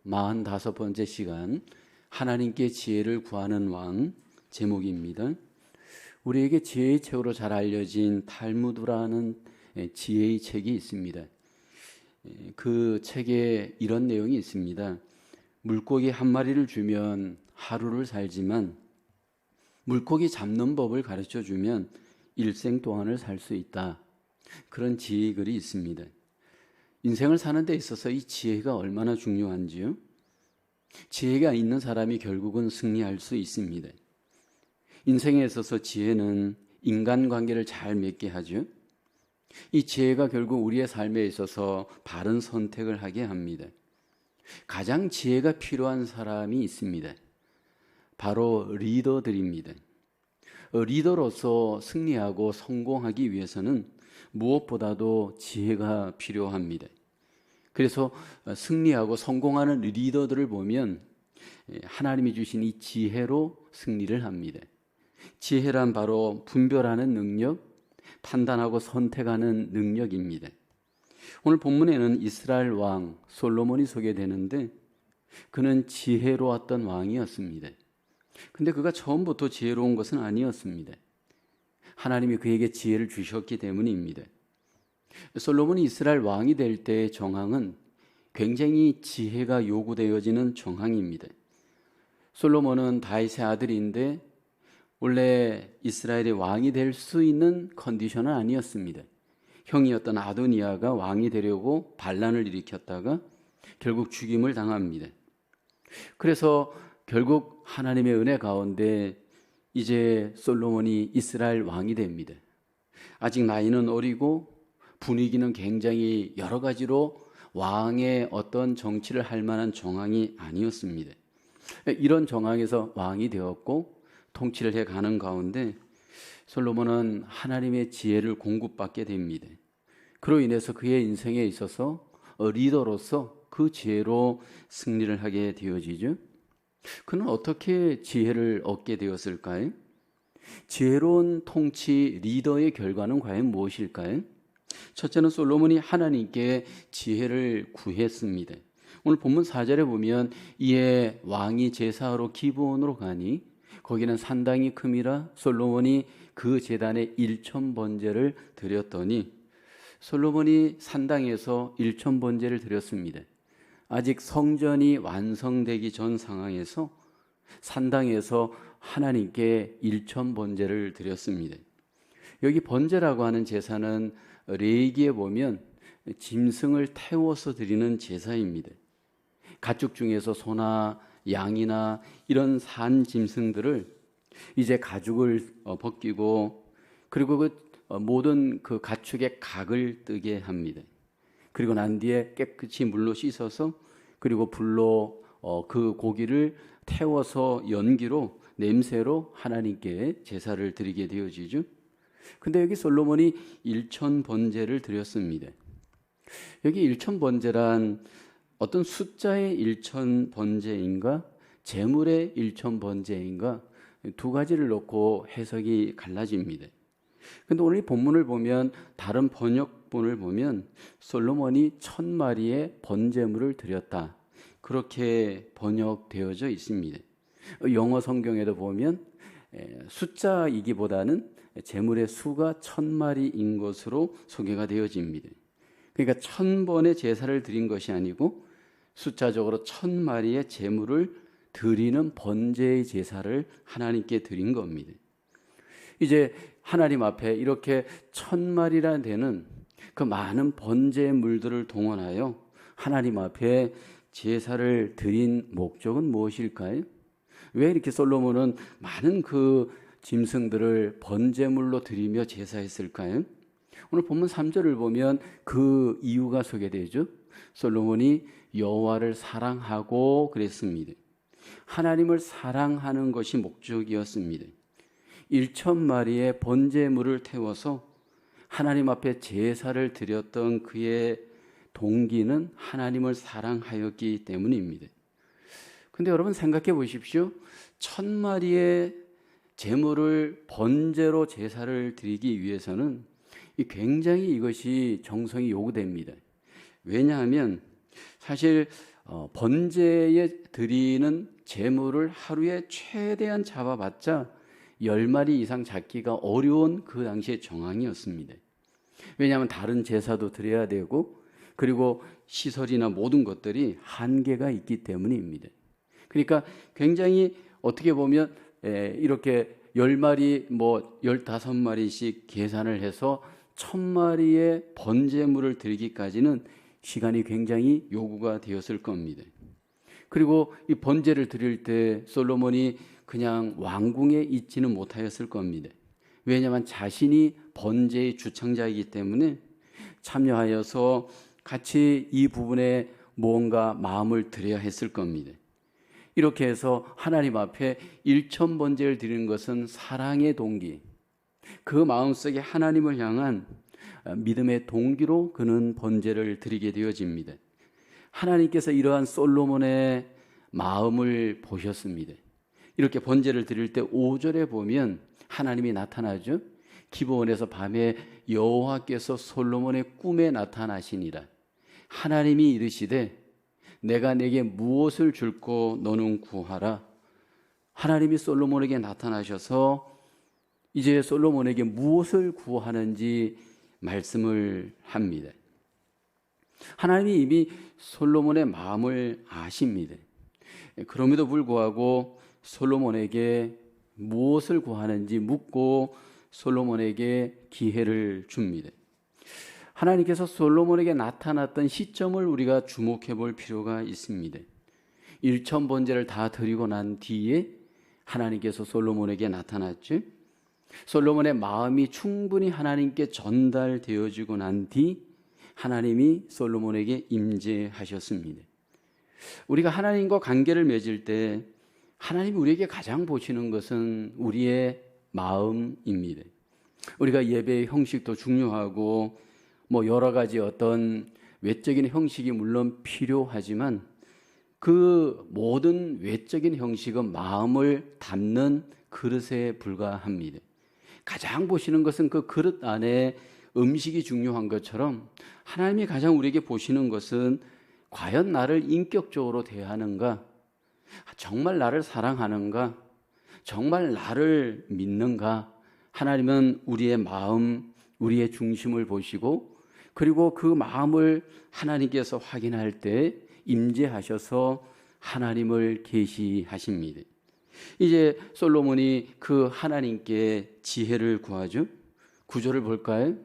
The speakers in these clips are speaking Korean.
45번째 시간 하나님께 지혜를 구하는 왕 제목입니다. 우리에게 지혜의 책으로 잘 알려진 탈무드라는 지혜의 책이 있습니다. 그 책에 이런 내용이 있습니다. 물고기 한 마리를 주면 하루를 살지만 물고기 잡는 법을 가르쳐 주면 일생 동안을 살 수 있다. 그런 지혜의 글이 있습니다. 인생을 사는 데 있어서 이 지혜가 얼마나 중요한지요? 지혜가 있는 사람이 결국은 승리할 수 있습니다. 인생에 있어서 지혜는 인간관계를 잘 맺게 하죠. 이 지혜가 결국 우리의 삶에 있어서 바른 선택을 하게 합니다. 가장 지혜가 필요한 사람이 있습니다. 바로 리더들입니다. 리더로서 승리하고 성공하기 위해서는 무엇보다도 지혜가 필요합니다. 그래서 승리하고 성공하는 리더들을 보면 하나님이 주신 이 지혜로 승리를 합니다. 지혜란 바로 분별하는 능력, 판단하고 선택하는 능력입니다. 오늘 본문에는 이스라엘 왕 솔로몬이 소개되는데 그는 지혜로웠던 왕이었습니다. 근데 그가 처음부터 지혜로운 것은 아니었습니다. 하나님이 그에게 지혜를 주셨기 때문입니다. 솔로몬이 이스라엘 왕이 될 때의 정황은 굉장히 지혜가 요구되어지는 정황입니다. 솔로몬은 다윗의 아들인데 원래 이스라엘의 왕이 될 수 있는 컨디션은 아니었습니다. 형이었던 아도니아가 왕이 되려고 반란을 일으켰다가 결국 죽임을 당합니다. 그래서 결국 하나님의 은혜 가운데 이제 솔로몬이 이스라엘 왕이 됩니다. 아직 나이는 어리고 분위기는 굉장히 여러 가지로 왕의 어떤 정치를 할 만한 정황이 아니었습니다. 이런 정황에서 왕이 되었고 통치를 해가는 가운데 솔로몬은 하나님의 지혜를 공급받게 됩니다. 그로 인해서 그의 인생에 있어서 리더로서 그 지혜로 승리를 하게 되어지죠. 그는 어떻게 지혜를 얻게 되었을까요? 지혜로운 통치 리더의 결과는 과연 무엇일까요? 첫째는 솔로몬이 하나님께 지혜를 구했습니다. 오늘 본문 4절에 보면 이에 왕이 제사하러 기브온으로 가니 거기는 산당이 큼이라 솔로몬이 그 제단에 1000번제를 드렸더니 솔로몬이 산당에서 1000번제를 드렸습니다. 아직 성전이 완성되기 전 상황에서 산당에서 하나님께 1000번제를 드렸습니다. 여기 번제라고 하는 제사는 레위기에 보면 짐승을 태워서 드리는 제사입니다. 가축 중에서 소나 양이나 이런 산 짐승들을 이제 가죽을 벗기고 그리고 그 모든 그 가축의 각을 뜨게 합니다. 그리고 난 뒤에 깨끗이 물로 씻어서 그리고 불로 그 고기를 태워서 연기로 냄새로 하나님께 제사를 드리게 되어지죠. 근데 여기 솔로몬이 1000번제를 드렸습니다. 여기 1000번제란 어떤 숫자의 1000번제인가 재물의 1000번제인가 두 가지를 놓고 해석이 갈라집니다. 근데 오늘 이 본문을 보면 다른 번역본을 보면 솔로몬이 1000마리의 번제물을 드렸다. 그렇게 번역되어져 있습니다. 영어 성경에도 보면 숫자이기보다는 제물의 수가 1000마리인 것으로 소개가 되어집니다. 그러니까 1000번의 제사를 드린 것이 아니고 숫자적으로 1000마리의 제물을 드리는 번제의 제사를 하나님께 드린 겁니다. 이제 하나님 앞에 이렇게 1000마리나 되는 그 많은 번제물들을 동원하여 하나님 앞에 제사를 드린 목적은 무엇일까요? 왜 이렇게 솔로몬은 많은 그 짐승들을 번제물로 드리며 제사했을까요? 오늘 본문 3절을 보면 그 이유가 소개되죠. 솔로몬이 여호와를 사랑하고 그랬습니다. 하나님을 사랑하는 것이 목적이었습니다. 1000마리의 번제물을 태워서 하나님 앞에 제사를 드렸던 그의 동기는 하나님을 사랑하였기 때문입니다. 근데 여러분 생각해 보십시오. 1000마리의 제물을 번제로 제사를 드리기 위해서는 굉장히 이것이 정성이 요구됩니다. 왜냐하면 사실 번제에 드리는 제물을 하루에 최대한 잡아봤자 10마리 이상 잡기가 어려운 그 당시의 정황이었습니다. 왜냐하면 다른 제사도 드려야 되고 그리고 시설이나 모든 것들이 한계가 있기 때문입니다. 그러니까 굉장히 어떻게 보면 이렇게 10마리 뭐 15마리씩 계산을 해서 1000마리의 번제물을 드리기까지는 시간이 굉장히 요구가 되었을 겁니다. 그리고 이 번제를 드릴 때 솔로몬이 그냥 왕궁에 있지는 못하였을 겁니다. 왜냐하면 자신이 번제의 주창자이기 때문에 참여하여서 같이 이 부분에 뭔가 마음을 들여야 했을 겁니다. 이렇게 해서 하나님 앞에 1000번제를 드리는 것은 사랑의 동기, 그 마음속에 하나님을 향한 믿음의 동기로 그는 번제를 드리게 되어집니다. 하나님께서 이러한 솔로몬의 마음을 보셨습니다. 이렇게 번제를 드릴 때 5절에 보면 하나님이 나타나죠. 기브온에서 밤에 여호와께서 솔로몬의 꿈에 나타나시니라. 하나님이 이르시되 내가 내게 무엇을 줄고 너는 구하라. 하나님이 솔로몬에게 나타나셔서 이제 솔로몬에게 무엇을 구하는지 말씀을 합니다. 하나님이 이미 솔로몬의 마음을 아십니다. 그럼에도 불구하고 솔로몬에게 무엇을 구하는지 묻고 솔로몬에게 기회를 줍니다. 하나님께서 솔로몬에게 나타났던 시점을 우리가 주목해 볼 필요가 있습니다. 1000번제를 다 드리고 난 뒤에 하나님께서 솔로몬에게 나타났죠. 솔로몬의 마음이 충분히 하나님께 전달되어지고 난 뒤 하나님이 솔로몬에게 임재하셨습니다. 우리가 하나님과 관계를 맺을 때 하나님이 우리에게 가장 보시는 것은 우리의 마음입니다. 우리가 예배의 형식도 중요하고 뭐 여러 가지 어떤 외적인 형식이 물론 필요하지만 그 모든 외적인 형식은 마음을 담는 그릇에 불과합니다. 가장 보시는 것은 그 그릇 안에 음식이 중요한 것처럼 하나님이 가장 우리에게 보시는 것은 과연 나를 인격적으로 대하는가? 정말 나를 사랑하는가? 정말 나를 믿는가? 하나님은 우리의 마음, 우리의 중심을 보시고 그리고 그 마음을 하나님께서 확인할 때 임재하셔서 하나님을 계시하십니다. 이제 솔로몬이 그 하나님께 지혜를 구하죠. 구절을 볼까요?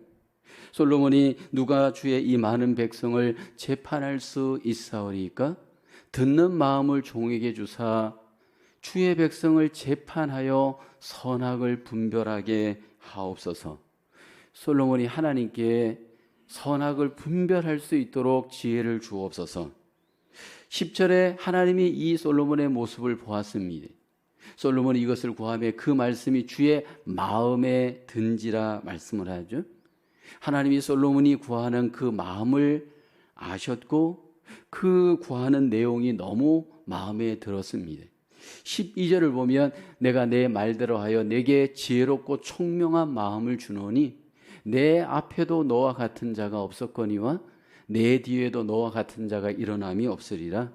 솔로몬이 누가 주의 이 많은 백성을 재판할 수 있사오리까? 듣는 마음을 종에게 주사 주의 백성을 재판하여 선악을 분별하게 하옵소서. 솔로몬이 하나님께 선악을 분별할 수 있도록 지혜를 주옵소서. 10절에 하나님이 이 솔로몬의 모습을 보았습니다. 솔로몬이 이것을 구하며 그 말씀이 주의 마음에 든지라 말씀을 하죠. 하나님이 솔로몬이 구하는 그 마음을 아셨고 그 구하는 내용이 너무 마음에 들었습니다. 12절을 보면 내가 내 말대로 하여 내게 지혜롭고 총명한 마음을 주노니 내 앞에도 너와 같은 자가 없었거니와 내 뒤에도 너와 같은 자가 일어남이 없으리라.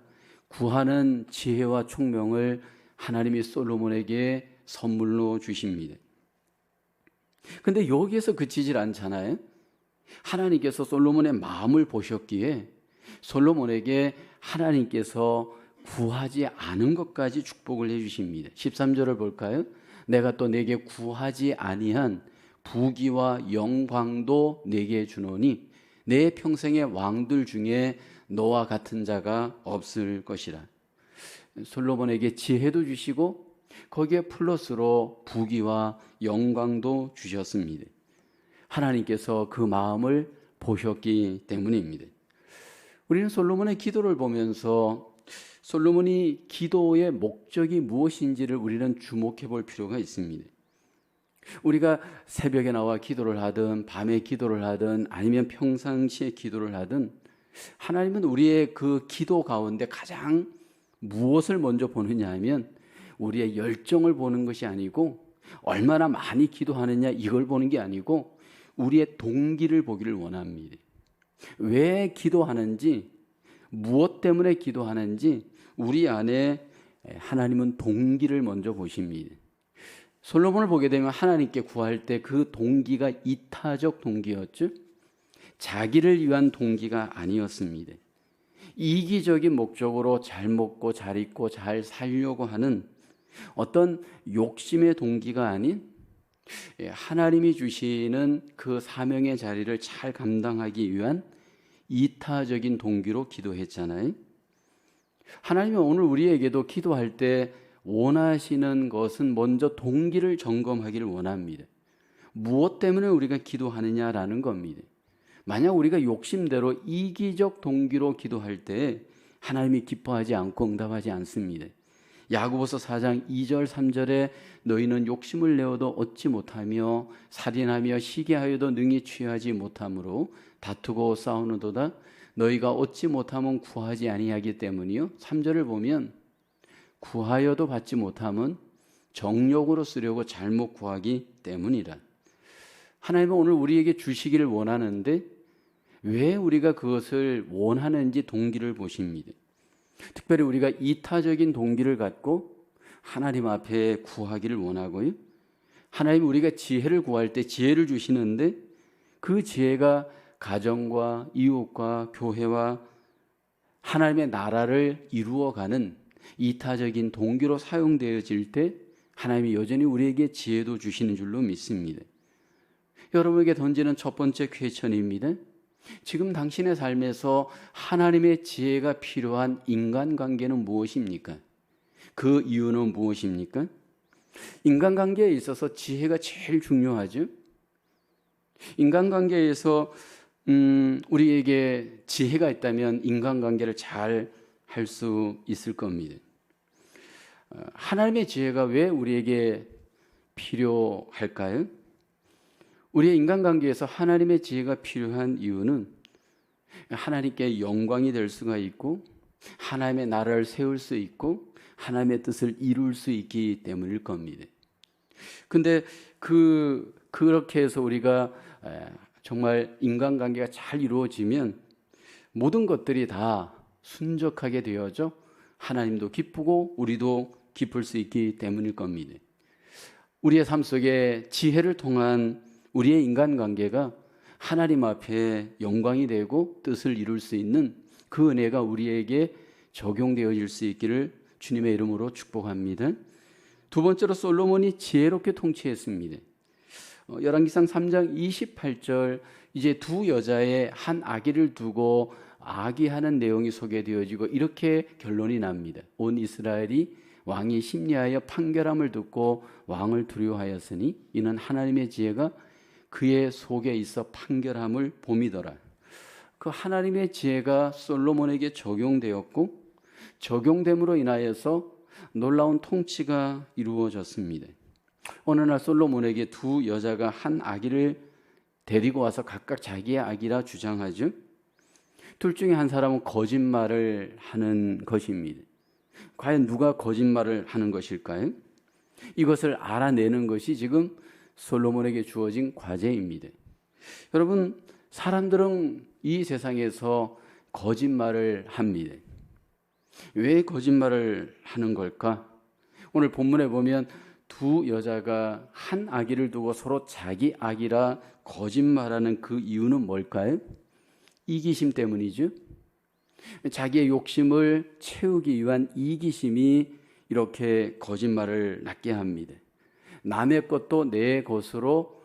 구하는 지혜와 총명을 하나님이 솔로몬에게 선물로 주십니다. 근데 여기에서 그치질 않잖아요. 하나님께서 솔로몬의 마음을 보셨기에 솔로몬에게 하나님께서 구하지 않은 것까지 축복을 해주십니다. 13절을 볼까요? 내가 또 내게 구하지 아니한 부귀와 영광도 내게 주노니 내 평생의 왕들 중에 너와 같은 자가 없을 것이라. 솔로몬에게 지혜도 주시고 거기에 플러스로 부귀와 영광도 주셨습니다. 하나님께서 그 마음을 보셨기 때문입니다. 우리는 솔로몬의 기도를 보면서 솔로몬이 기도의 목적이 무엇인지를 우리는 주목해 볼 필요가 있습니다. 우리가 새벽에 나와 기도를 하든 밤에 기도를 하든 아니면 평상시에 기도를 하든 하나님은 우리의 그 기도 가운데 가장 무엇을 먼저 보느냐 하면 우리의 열정을 보는 것이 아니고 얼마나 많이 기도하느냐 이걸 보는 게 아니고 우리의 동기를 보기를 원합니다. 왜 기도하는지 무엇 때문에 기도하는지 우리 안에 하나님은 동기를 먼저 보십니다. 솔로몬을 보게 되면 하나님께 구할 때 그 동기가 이타적 동기였죠. 자기를 위한 동기가 아니었습니다. 이기적인 목적으로 잘 먹고 잘 입고 잘 살려고 하는 어떤 욕심의 동기가 아닌 하나님이 주시는 그 사명의 자리를 잘 감당하기 위한 이타적인 동기로 기도했잖아요. 하나님은 오늘 우리에게도 기도할 때 원하시는 것은 먼저 동기를 점검하기를 원합니다. 무엇 때문에 우리가 기도하느냐라는 겁니다. 만약 우리가 욕심대로 이기적 동기로 기도할 때 하나님이 기뻐하지 않고 응답하지 않습니다. 야고보서 4장 2절 3절에 너희는 욕심을 내어도 얻지 못하며 살인하며 시기하여도 능히 취하지 못함으로 다투고 싸우는도다. 너희가 얻지 못하면 구하지 아니하기 때문이요. 3절을 보면 구하여도 받지 못함은 정욕으로 쓰려고 잘못 구하기 때문이라. 하나님은 오늘 우리에게 주시기를 원하는데 왜 우리가 그것을 원하는지 동기를 보십니다. 특별히 우리가 이타적인 동기를 갖고 하나님 앞에 구하기를 원하고요. 하나님 우리가 지혜를 구할 때 지혜를 주시는데 그 지혜가 가정과 이웃과 교회와 하나님의 나라를 이루어가는 이타적인 동기로 사용되어질 때 하나님이 여전히 우리에게 지혜도 주시는 줄로 믿습니다. 여러분에게 던지는 첫 번째 퀘스천입니다. 지금 당신의 삶에서 하나님의 지혜가 필요한 인간관계는 무엇입니까? 그 이유는 무엇입니까? 인간관계에 있어서 지혜가 제일 중요하죠. 인간관계에서 우리에게 지혜가 있다면 인간관계를 잘 할 수 있을 겁니다. 하나님의 지혜가 왜 우리에게 필요할까요? 우리의 인간관계에서 하나님의 지혜가 필요한 이유는 하나님께 영광이 될 수가 있고 하나님의 나라를 세울 수 있고 하나님의 뜻을 이룰 수 있기 때문일 겁니다. 근데 그렇게 해서 우리가 정말 인간관계가 잘 이루어지면 모든 것들이 다 순적하게 되어져 하나님도 기쁘고 우리도 기쁠 수 있기 때문일 겁니다. 우리의 삶 속에 지혜를 통한 우리의 인간관계가 하나님 앞에 영광이 되고 뜻을 이룰 수 있는 그 은혜가 우리에게 적용되어질 수 있기를 주님의 이름으로 축복합니다. 두 번째로 솔로몬이 지혜롭게 통치했습니다. 열왕기상 3장 28절 이제 두 여자의 한 아기를 두고 아기하는 내용이 소개되어지고 이렇게 결론이 납니다. 온 이스라엘이 왕이 심리하여 판결함을 듣고 왕을 두려워하였으니 이는 하나님의 지혜가 그의 속에 있어 판결함을 봄이더라. 그 하나님의 지혜가 솔로몬에게 적용되었고 적용됨으로 인하여서 놀라운 통치가 이루어졌습니다. 어느 날 솔로몬에게 두 여자가 한 아기를 데리고 와서 각각 자기의 아기라 주장하죠. 둘 중에 한 사람은 거짓말을 하는 것입니다. 과연 누가 거짓말을 하는 것일까요? 이것을 알아내는 것이 지금 솔로몬에게 주어진 과제입니다. 여러분, 사람들은 이 세상에서 거짓말을 합니다. 왜 거짓말을 하는 걸까? 오늘 본문에 보면 두 여자가 한 아기를 두고 서로 자기 아기라 거짓말하는 그 이유는 뭘까요? 이기심 때문이죠. 자기의 욕심을 채우기 위한 이기심이 이렇게 거짓말을 낳게 합니다. 남의 것도 내 것으로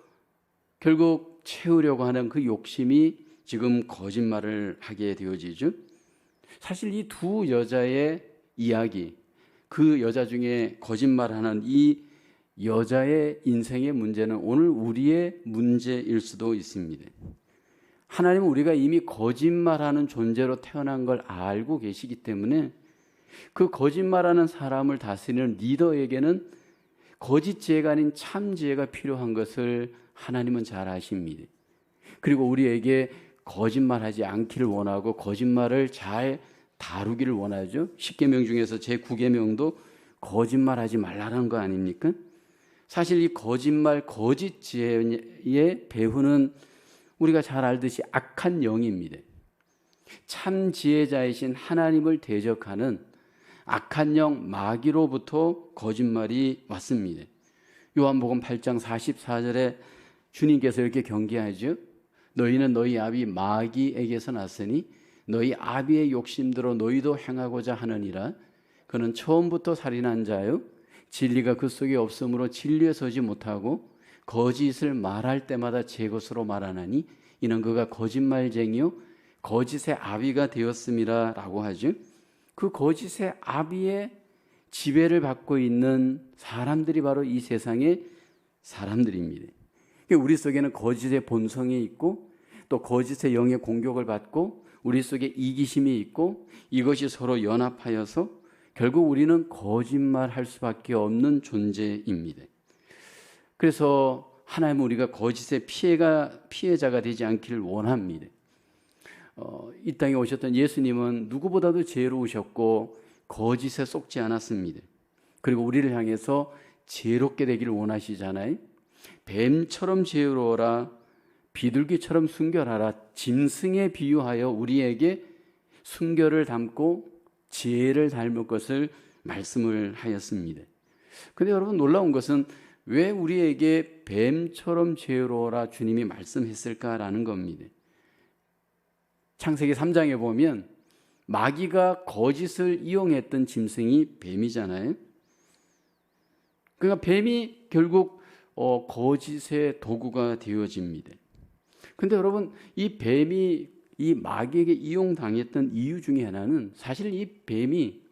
결국 채우려고 하는 그 욕심이 지금 거짓말을 하게 되어지죠. 사실 이 두 여자의 이야기, 그 여자 중에 거짓말하는 이 여자의 인생의 문제는 오늘 우리의 문제일 수도 있습니다. 하나님은 우리가 이미 거짓말하는 존재로 태어난 걸 알고 계시기 때문에 그 거짓말하는 사람을 다스리는 리더에게는 거짓 지혜가 아닌 참 지혜가 필요한 것을 하나님은 잘 아십니다. 그리고 우리에게 거짓말하지 않기를 원하고 거짓말을 잘 다루기를 원하죠. 10계명 중에서 제 9계명도 거짓말하지 말라는 거 아닙니까? 사실 이 거짓말, 거짓 지혜의 배후는 우리가 잘 알듯이 악한 영입니다. 참 지혜자이신 하나님을 대적하는 악한 영 마귀로부터 거짓말이 왔습니다. 요한복음 8장 44절에 주님께서 이렇게 경계하죠. 너희는 너희 아비 마귀에게서 났으니 너희 아비의 욕심대로 너희도 행하고자 하느니라. 그는 처음부터 살인한 자요 진리가 그 속에 없으므로 진리에 서지 못하고 거짓을 말할 때마다 제 것으로 말하나니 이는 그가 거짓말쟁이요 거짓의 아비가 되었음이라 라고 하죠. 그 거짓의 아비의 지배를 받고 있는 사람들이 바로 이 세상의 사람들입니다. 우리 속에는 거짓의 본성이 있고 또 거짓의 영의 공격을 받고 우리 속에 이기심이 있고 이것이 서로 연합하여서 결국 우리는 거짓말할 수밖에 없는 존재입니다. 그래서 하나님은 우리가 거짓의 피해자가 되지 않기를 원합니다. 이 땅에 오셨던 예수님은 누구보다도 지혜로우셨고 거짓에 속지 않았습니다. 그리고 우리를 향해서 지혜롭게 되기를 원하시잖아요. 뱀처럼 지혜로워라, 비둘기처럼 순결하라, 짐승에 비유하여 우리에게 순결을 담고 지혜를 닮을 것을 말씀을 하였습니다. 그런데 여러분 놀라운 것은 왜 우리에게 뱀처럼 지혜로워라 주님이 말씀했을까라는 겁니다. 창세기 3장에 보면 마귀가 거짓을 이용했던 짐승이 뱀이잖아요. 그러니까 뱀이 결국 거짓의 도구가 되어집니다. 그런데 여러분 이 뱀이 이 마귀에게 이용당했던 이유 중에 하나는 사실 이 뱀이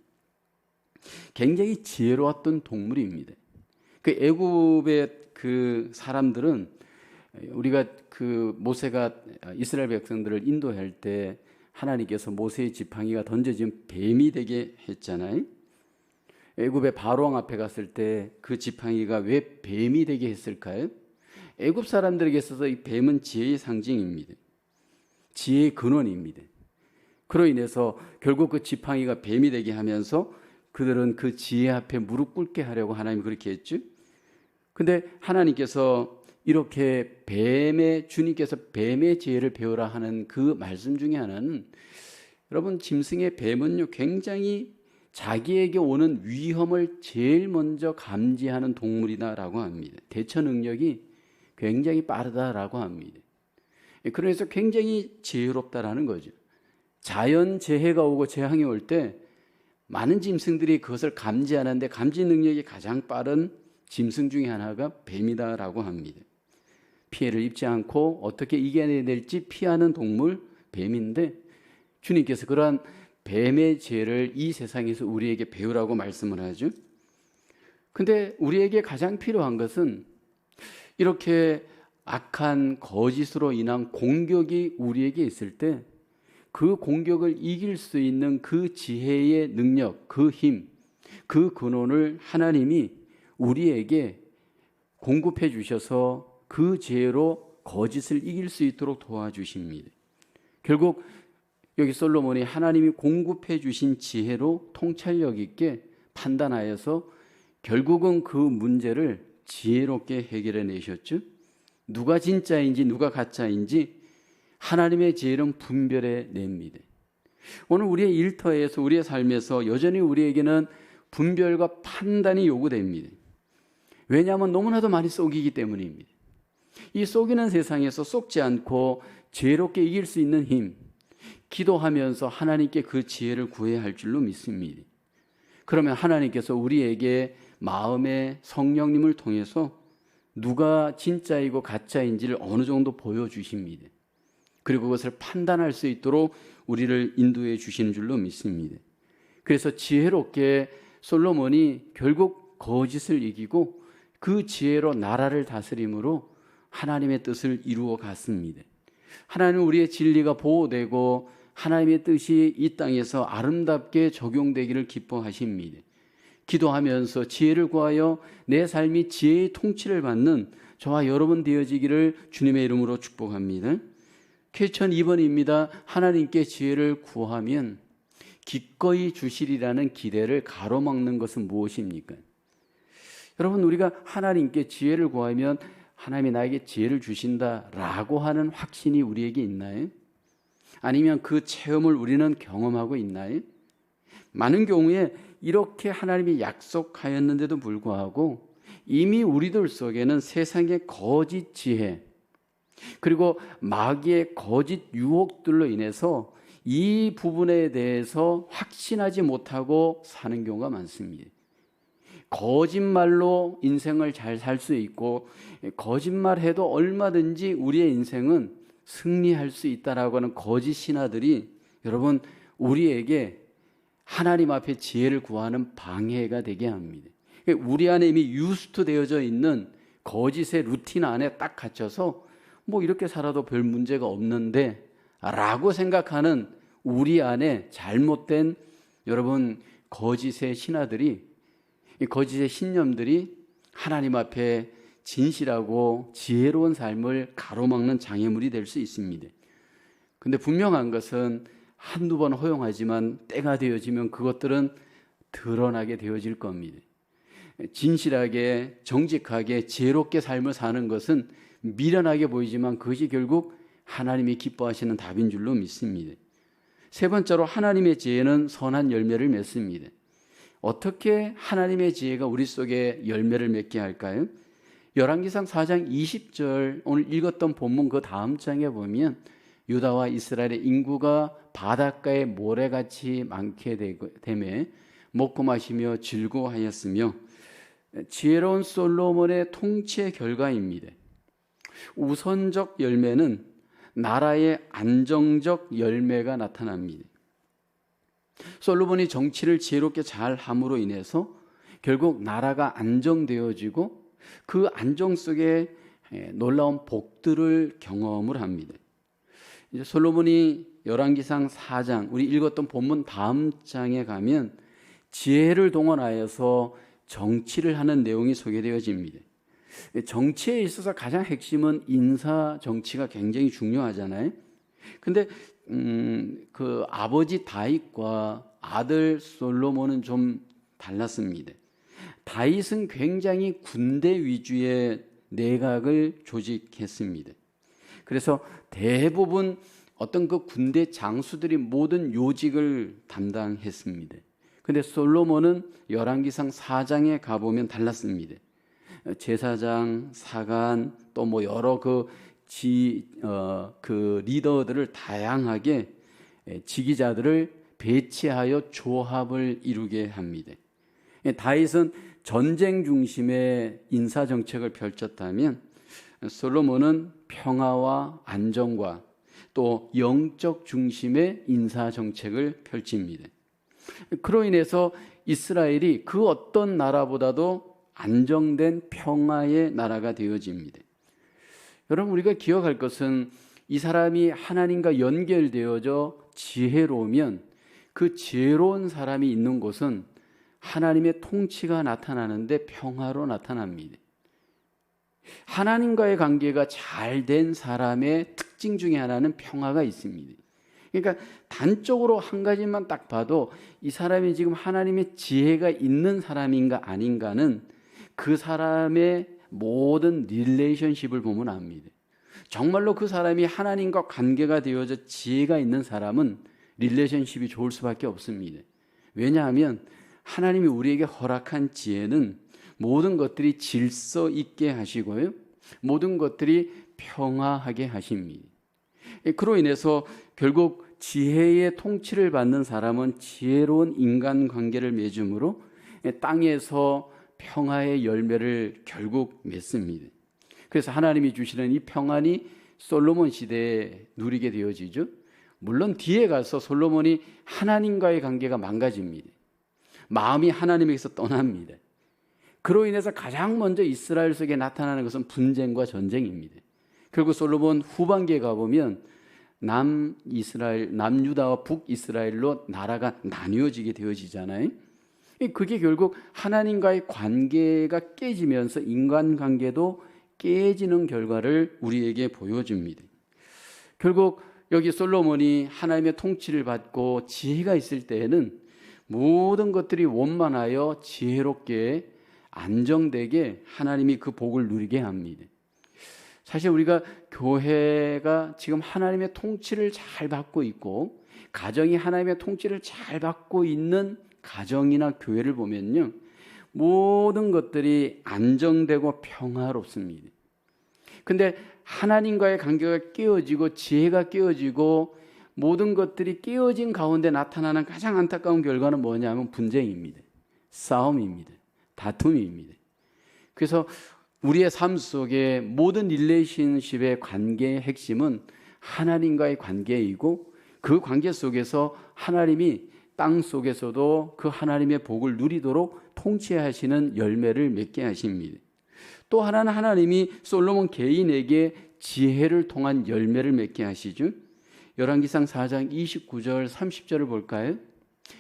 굉장히 지혜로웠던 동물입니다. 그 애굽의 그 사람들은 우리가 그 모세가 이스라엘 백성들을 인도할 때 하나님께서 모세의 지팡이가 던져진 뱀이 되게 했잖아요. 애굽의 바로왕 앞에 갔을 때 그 지팡이가 왜 뱀이 되게 했을까요? 애굽 사람들에게 있어서 이 뱀은 지혜의 상징입니다. 지혜의 근원입니다. 그로 인해서 결국 그 지팡이가 뱀이 되게 하면서 그들은 그 지혜 앞에 무릎 꿇게 하려고 하나님이 그렇게 했죠. 근데 하나님께서 이렇게 주님께서 뱀의 지혜를 배우라 하는 그 말씀 중에 하나는 여러분 짐승의 뱀은요 굉장히 자기에게 오는 위험을 제일 먼저 감지하는 동물이다라고 합니다. 대처 능력이 굉장히 빠르다라고 합니다. 그래서 굉장히 지혜롭다라는 거죠. 자연 재해가 오고 재앙이 올 때 많은 짐승들이 그것을 감지하는데 감지 능력이 가장 빠른 짐승 중에 하나가 뱀이다라고 합니다. 피해를 입지 않고 어떻게 이겨내야 될지 피하는 동물 뱀인데 주님께서 그러한 뱀의 죄를 이 세상에서 우리에게 배우라고 말씀을 하죠. 근데 우리에게 가장 필요한 것은 이렇게 악한 거짓으로 인한 공격이 우리에게 있을 때 그 공격을 이길 수 있는 그 지혜의 능력, 그 힘, 그 근원을 하나님이 우리에게 공급해 주셔서 그 지혜로 거짓을 이길 수 있도록 도와주십니다. 결국 여기 솔로몬이 하나님이 공급해 주신 지혜로 통찰력 있게 판단하여서 결국은 그 문제를 지혜롭게 해결해 내셨죠. 누가 진짜인지 누가 가짜인지 하나님의 지혜는 분별해 냅니다. 오늘 우리의 일터에서 우리의 삶에서 여전히 우리에게는 분별과 판단이 요구됩니다. 왜냐하면 너무나도 많이 속이기 때문입니다. 이 속이는 세상에서 속지 않고 지혜롭게 이길 수 있는 힘, 기도하면서 하나님께 그 지혜를 구해야 할 줄로 믿습니다. 그러면 하나님께서 우리에게 마음의 성령님을 통해서 누가 진짜이고 가짜인지를 어느 정도 보여주십니다. 그리고 그것을 판단할 수 있도록 우리를 인도해 주시는 줄로 믿습니다. 그래서 지혜롭게 솔로몬이 결국 거짓을 이기고 그 지혜로 나라를 다스림으로 하나님의 뜻을 이루어 갔습니다. 하나님은 우리의 진리가 보호되고 하나님의 뜻이 이 땅에서 아름답게 적용되기를 기뻐하십니다. 기도하면서 지혜를 구하여 내 삶이 지혜의 통치를 받는 저와 여러분 되어지기를 주님의 이름으로 축복합니다. 퀘스천 2번입니다. 하나님께 지혜를 구하면 기꺼이 주시리라는 기대를 가로막는 것은 무엇입니까? 여러분 우리가 하나님께 지혜를 구하면 하나님이 나에게 지혜를 주신다라고 하는 확신이 우리에게 있나요? 아니면 그 체험을 우리는 경험하고 있나요? 많은 경우에 이렇게 하나님이 약속하였는데도 불구하고 이미 우리들 속에는 세상의 거짓 지혜, 그리고 마귀의 거짓 유혹들로 인해서 이 부분에 대해서 확신하지 못하고 사는 경우가 많습니다. 거짓말로 인생을 잘 살 수 있고, 거짓말해도 얼마든지 우리의 인생은 승리할 수 있다라고 하는 거짓 신화들이 여러분 우리에게 하나님 앞에 지혜를 구하는 방해가 되게 합니다. 우리 안에 이미 유스트 되어져 있는 거짓의 루틴 안에 딱 갇혀서 뭐 이렇게 살아도 별 문제가 없는데 라고 생각하는 우리 안에 잘못된 여러분 거짓의 신화들이, 이 거짓의 신념들이 하나님 앞에 진실하고 지혜로운 삶을 가로막는 장애물이 될 수 있습니다. 근데 분명한 것은 한두 번 허용하지만 때가 되어지면 그것들은 드러나게 되어질 겁니다. 진실하게 정직하게 지혜롭게 삶을 사는 것은 미련하게 보이지만 그것이 결국 하나님이 기뻐하시는 답인 줄로 믿습니다. 세 번째로 하나님의 지혜는 선한 열매를 맺습니다. 어떻게 하나님의 지혜가 우리 속에 열매를 맺게 할까요? 열왕기상 4장 20절 오늘 읽었던 본문 그 다음 장에 보면 유다와 이스라엘의 인구가 바닷가에 모래같이 많게 되매 먹고 마시며 즐거워하였으며 지혜로운 솔로몬의 통치의 결과입니다. 우선적 열매는 나라의 안정적 열매가 나타납니다. 솔로몬이 정치를 지혜롭게 잘 함으로 인해서 결국 나라가 안정되어지고 그 안정 속에 놀라운 복들을 경험을 합니다. 이제 솔로몬이 열왕기상 4장 우리 읽었던 본문 다음 장에 가면 지혜를 동원하여서 정치를 하는 내용이 소개되어집니다. 정치에 있어서 가장 핵심은 인사 정치가 굉장히 중요하잖아요. 근데 그 아버지 다윗과 아들 솔로몬은 좀 달랐습니다. 다윗은 굉장히 군대 위주의 내각을 조직했습니다. 그래서 대부분 어떤 그 군대 장수들이 모든 요직을 담당했습니다. 근데 솔로몬은 열왕기상 4장에 가보면 달랐습니다. 제사장, 사관, 또 뭐 여러 그 리더들을 다양하게 지기자들을 배치하여 조합을 이루게 합니다. 다윗은 전쟁 중심의 인사 정책을 펼쳤다면 솔로몬은 평화와 안정과 또 영적 중심의 인사 정책을 펼칩니다. 그로 인해서 이스라엘이 그 어떤 나라보다도 안정된 평화의 나라가 되어집니다. 여러분 우리가 기억할 것은 이 사람이 하나님과 연결되어져 지혜로우면 그 지혜로운 사람이 있는 곳은 하나님의 통치가 나타나는데 평화로 나타납니다. 하나님과의 관계가 잘 된 사람의 특징 중에 하나는 평화가 있습니다. 그러니까 단적으로 한 가지만 딱 봐도 이 사람이 지금 하나님의 지혜가 있는 사람인가 아닌가는 그 사람의 모든 릴레이션십을 보면 압니다. 정말로 그 사람이 하나님과 관계가 되어져 지혜가 있는 사람은 릴레이션십이 좋을 수밖에 없습니다. 왜냐하면 하나님이 우리에게 허락한 지혜는 모든 것들이 질서 있게 하시고요, 모든 것들이 평화하게 하십니다. 그로 인해서 결국 지혜의 통치를 받는 사람은 지혜로운 인간관계를 맺음으로 땅에서 평화의 열매를 결국 맺습니다. 그래서 하나님이 주시는 이 평안이 솔로몬 시대에 누리게 되어지죠. 물론 뒤에 가서 솔로몬이 하나님과의 관계가 망가집니다. 마음이 하나님에게서 떠납니다. 그로 인해서 가장 먼저 이스라엘 속에 나타나는 것은 분쟁과 전쟁입니다. 결국 솔로몬 후반기에 가보면 남유다와 북이스라엘로 나라가 나뉘어지게 되어지잖아요. 그게 결국 하나님과의 관계가 깨지면서 인간관계도 깨지는 결과를 우리에게 보여줍니다. 결국 여기 솔로몬이 하나님의 통치를 받고 지혜가 있을 때에는 모든 것들이 원만하여 지혜롭게 안정되게 하나님이 그 복을 누리게 합니다. 사실 우리가 교회가 지금 하나님의 통치를 잘 받고 있고 가정이 하나님의 통치를 잘 받고 있는 가정이나 교회를 보면요, 모든 것들이 안정되고 평화롭습니다. 근데 하나님과의 관계가 깨어지고 지혜가 깨어지고 모든 것들이 깨어진 가운데 나타나는 가장 안타까운 결과는 뭐냐면 분쟁입니다. 싸움입니다. 다툼입니다. 그래서 우리의 삶 속에 모든 릴레이션십의 관계의 핵심은 하나님과의 관계이고 그 관계 속에서 하나님이 땅 속에서도 그 하나님의 복을 누리도록 통치하시는 열매를 맺게 하십니다. 또 하나는 하나님이 솔로몬 개인에게 지혜를 통한 열매를 맺게 하시죠. 열왕기상 4장 29절 30절을 볼까요?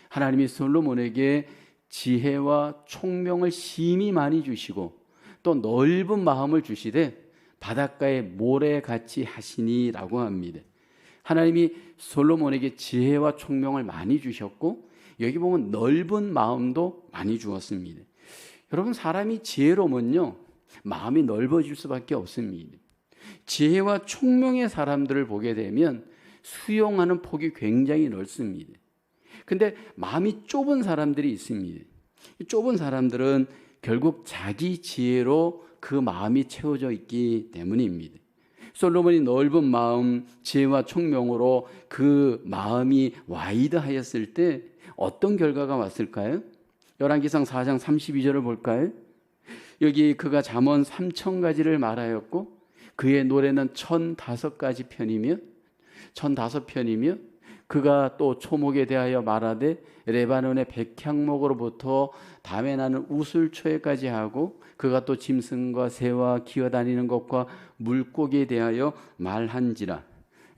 하나님이 솔로몬에게 지혜와 총명을 심히 많이 주시고 또 넓은 마음을 주시되 바닷가의 모래같이 하시니라고 합니다. 하나님이 솔로몬에게 지혜와 총명을 많이 주셨고 여기 보면 넓은 마음도 많이 주었습니다. 여러분, 사람이 지혜로우면요, 마음이 넓어질 수밖에 없습니다. 지혜와 총명의 사람들을 보게 되면 수용하는 폭이 굉장히 넓습니다. 근데 마음이 좁은 사람들이 있습니다. 좁은 사람들은 결국 자기 지혜로 그 마음이 채워져 있기 때문입니다. 솔로몬이 넓은 마음, 지혜와 총명으로 그 마음이 와이드하였을 때 어떤 결과가 왔을까요? 열왕기상 4장 32절을 볼까요? 여기 그가 잠언 3,000가지를 말하였고 그의 노래는 1,005가지 편이며 그가 또 초목에 대하여 말하되 레바논의 백향목으로부터 담에 나는 우슬초에까지 하고 그가 또 짐승과 새와 기어다니는 것과 물고기에 대하여 말한지라.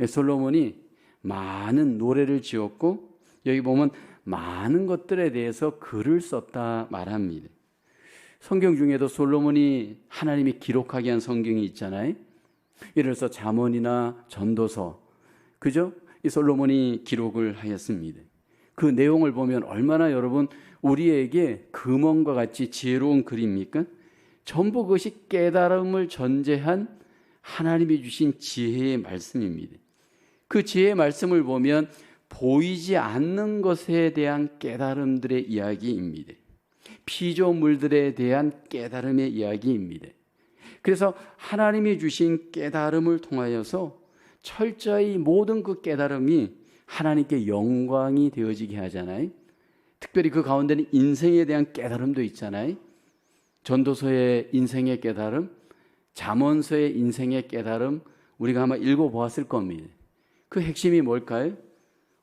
솔로몬이 많은 노래를 지었고 여기 보면 많은 것들에 대해서 글을 썼다 말합니다. 성경 중에도 솔로몬이 하나님이 기록하게 한 성경이 있잖아요. 예를 들어서 잠언이나 전도서, 그죠? 이 솔로몬이 기록을 하였습니다. 그 내용을 보면 얼마나 여러분 우리에게 금원과 같이 지혜로운 글입니까? 전부 그것이 깨달음을 전제한 하나님이 주신 지혜의 말씀입니다. 그 지혜의 말씀을 보면 보이지 않는 것에 대한 깨달음들의 이야기입니다. 피조물들에 대한 깨달음의 이야기입니다. 그래서 하나님이 주신 깨달음을 통하여서 철저히 모든 그 깨달음이 하나님께 영광이 되어지게 하잖아요. 특별히 그 가운데는 인생에 대한 깨달음도 있잖아요. 전도서의 인생의 깨달음, 잠언서의 인생의 깨달음, 우리가 아마 읽어보았을 겁니다. 그 핵심이 뭘까요?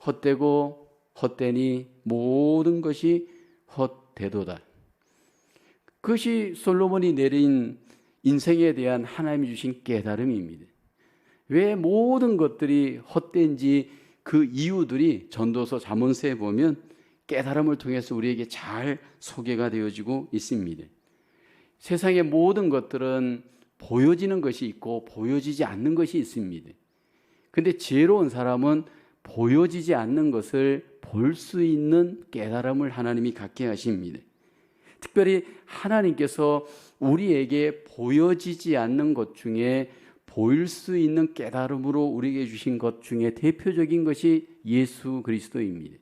헛되고 헛되니 모든 것이 헛되도다. 그것이 솔로몬이 내린 인생에 대한 하나님이 주신 깨달음입니다. 왜 모든 것들이 헛된지 그 이유들이 전도서 잠언서에 보면 깨달음을 통해서 우리에게 잘 소개가 되어지고 있습니다. 세상의 모든 것들은 보여지는 것이 있고 보여지지 않는 것이 있습니다. 근데 지혜로운 사람은 보여지지 않는 것을 볼 수 있는 깨달음을 하나님이 갖게 하십니다. 특별히 하나님께서 우리에게 보여지지 않는 것 중에 보일 수 있는 깨달음으로 우리에게 주신 것 중에 대표적인 것이 예수 그리스도입니다.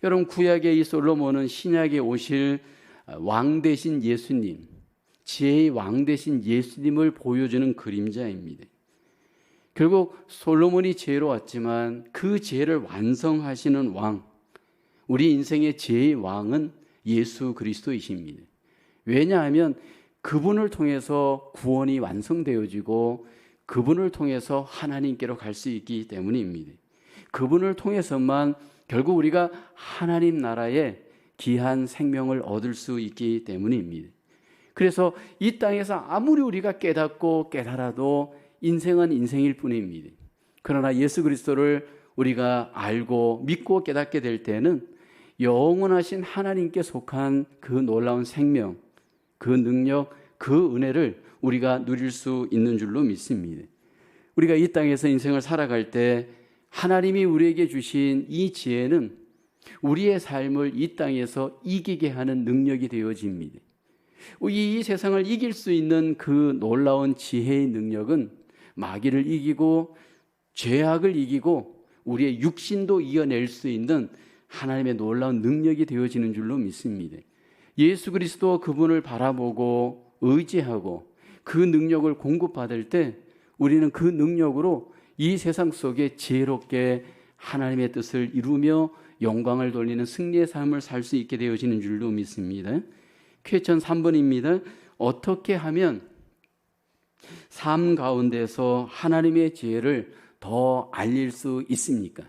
여러분, 구약의 이 솔로몬은 신약에 오실 왕 되신 예수님, 지혜의 왕 되신 예수님을 보여주는 그림자입니다. 결국 솔로몬이 지혜로웠지만 그 지혜를 완성하시는 왕, 우리 인생의 지혜의 왕은 예수 그리스도이십니다. 왜냐하면 그분을 통해서 구원이 완성되어지고 그분을 통해서 하나님께로 갈 수 있기 때문입니다. 그분을 통해서만 결국 우리가 하나님 나라의 귀한 생명을 얻을 수 있기 때문입니다. 그래서 이 땅에서 아무리 우리가 깨닫고 깨달아도 인생은 인생일 뿐입니다. 그러나 예수 그리스도를 우리가 알고 믿고 깨닫게 될 때는 영원하신 하나님께 속한 그 놀라운 생명, 그 능력, 그 은혜를 우리가 누릴 수 있는 줄로 믿습니다. 우리가 이 땅에서 인생을 살아갈 때 하나님이 우리에게 주신 이 지혜는 우리의 삶을 이 땅에서 이기게 하는 능력이 되어집니다. 이 세상을 이길 수 있는 그 놀라운 지혜의 능력은 마귀를 이기고 죄악을 이기고 우리의 육신도 이겨낼 수 있는 하나님의 놀라운 능력이 되어지는 줄로 믿습니다. 예수 그리스도 그분을 바라보고 의지하고 그 능력을 공급받을 때 우리는 그 능력으로 이 세상 속에 지혜롭게 하나님의 뜻을 이루며 영광을 돌리는 승리의 삶을 살 수 있게 되어지는 줄로 믿습니다. 퀘스천 3번입니다. 어떻게 하면 삶 가운데서 하나님의 지혜를 더 알릴 수 있습니까?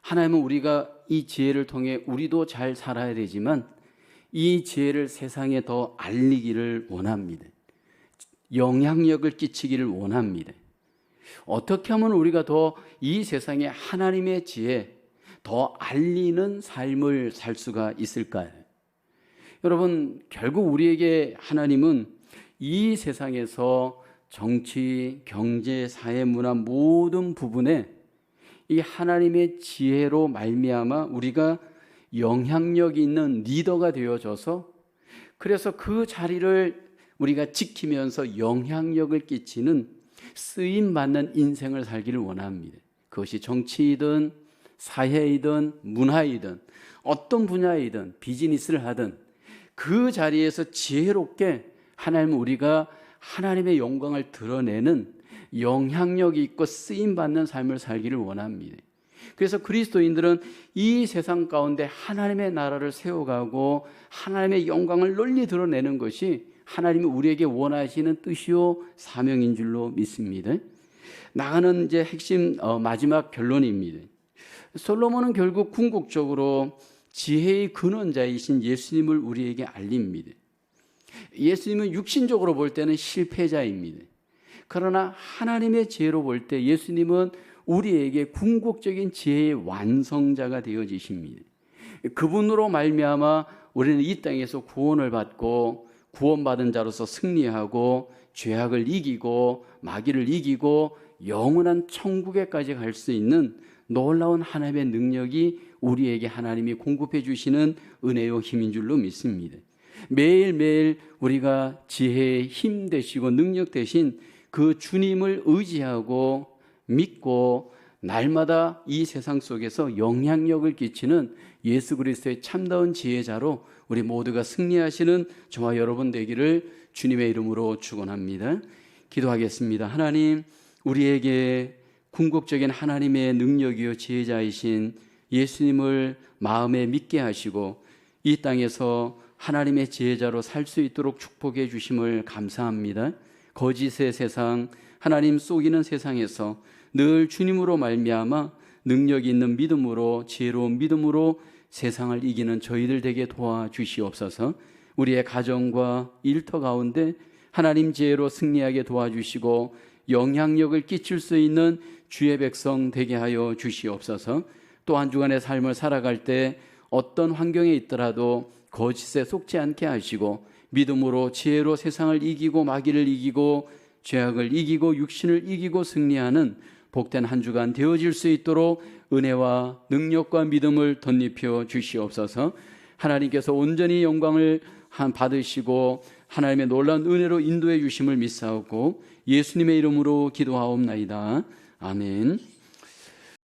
하나님은 우리가 이 지혜를 통해 우리도 잘 살아야 되지만 이 지혜를 세상에 더 알리기를 원합니다. 영향력을 끼치기를 원합니다. 어떻게 하면 우리가 더 이 세상에 하나님의 지혜 더 알리는 삶을 살 수가 있을까요? 여러분, 결국 우리에게 하나님은 이 세상에서 정치, 경제, 사회, 문화 모든 부분에 이 하나님의 지혜로 말미암아 우리가 영향력 있는 리더가 되어져서 그래서 그 자리를 우리가 지키면서 영향력을 끼치는 쓰임받는 인생을 살기를 원합니다. 그것이 정치이든 사회이든 문화이든 어떤 분야이든 비즈니스를 하든 그 자리에서 지혜롭게 하나님은 우리가 하나님의 영광을 드러내는 영향력이 있고 쓰임받는 삶을 살기를 원합니다. 그래서 그리스도인들은 이 세상 가운데 하나님의 나라를 세워가고 하나님의 영광을 널리 드러내는 것이 하나님이 우리에게 원하시는 뜻이요 사명인 줄로 믿습니다. 나가는 이제 핵심 마지막 결론입니다. 솔로몬은 결국 궁극적으로 지혜의 근원자이신 예수님을 우리에게 알립니다. 예수님은 육신적으로 볼 때는 실패자입니다. 그러나 하나님의 지혜로 볼 때 예수님은 우리에게 궁극적인 지혜의 완성자가 되어지십니다. 그분으로 말미암아 우리는 이 땅에서 구원을 받고 구원받은 자로서 승리하고 죄악을 이기고 마귀를 이기고 영원한 천국에까지 갈 수 있는 놀라운 하나님의 능력이 우리에게 하나님이 공급해 주시는 은혜요 힘인 줄로 믿습니다. 매일매일 우리가 지혜의 힘 되시고 능력 되신 그 주님을 의지하고 믿고 날마다 이 세상 속에서 영향력을 끼치는 예수 그리스도의 참다운 지혜자로 우리 모두가 승리하시는 저와 여러분 되기를 주님의 이름으로 축원합니다. 기도하겠습니다. 하나님, 우리에게 궁극적인 하나님의 능력이요 지혜자이신 예수님을 마음에 믿게 하시고 이 땅에서 하나님의 지혜자로 살 수 있도록 축복해 주심을 감사합니다. 거짓의 세상, 하나님 속이는 세상에서 늘 주님으로 말미암아 능력 있는 믿음으로 지혜로운 믿음으로 세상을 이기는 저희들 되게 도와주시옵소서. 우리의 가정과 일터 가운데 하나님 지혜로 승리하게 도와주시고 영향력을 끼칠 수 있는 주의 백성 되게 하여 주시옵소서. 또 한 주간의 삶을 살아갈 때 어떤 환경에 있더라도 거짓에 속지 않게 하시고 믿음으로 지혜로 세상을 이기고 마귀를 이기고 죄악을 이기고 육신을 이기고 승리하는 복된 한 주간 되어질 수 있도록 은혜와 능력과 믿음을 덧입혀 주시옵소서. 하나님께서 온전히 영광을 받으시고 하나님의 놀라운 은혜로 인도해 주심을 믿사옵고 예수님의 이름으로 기도하옵나이다. 아멘.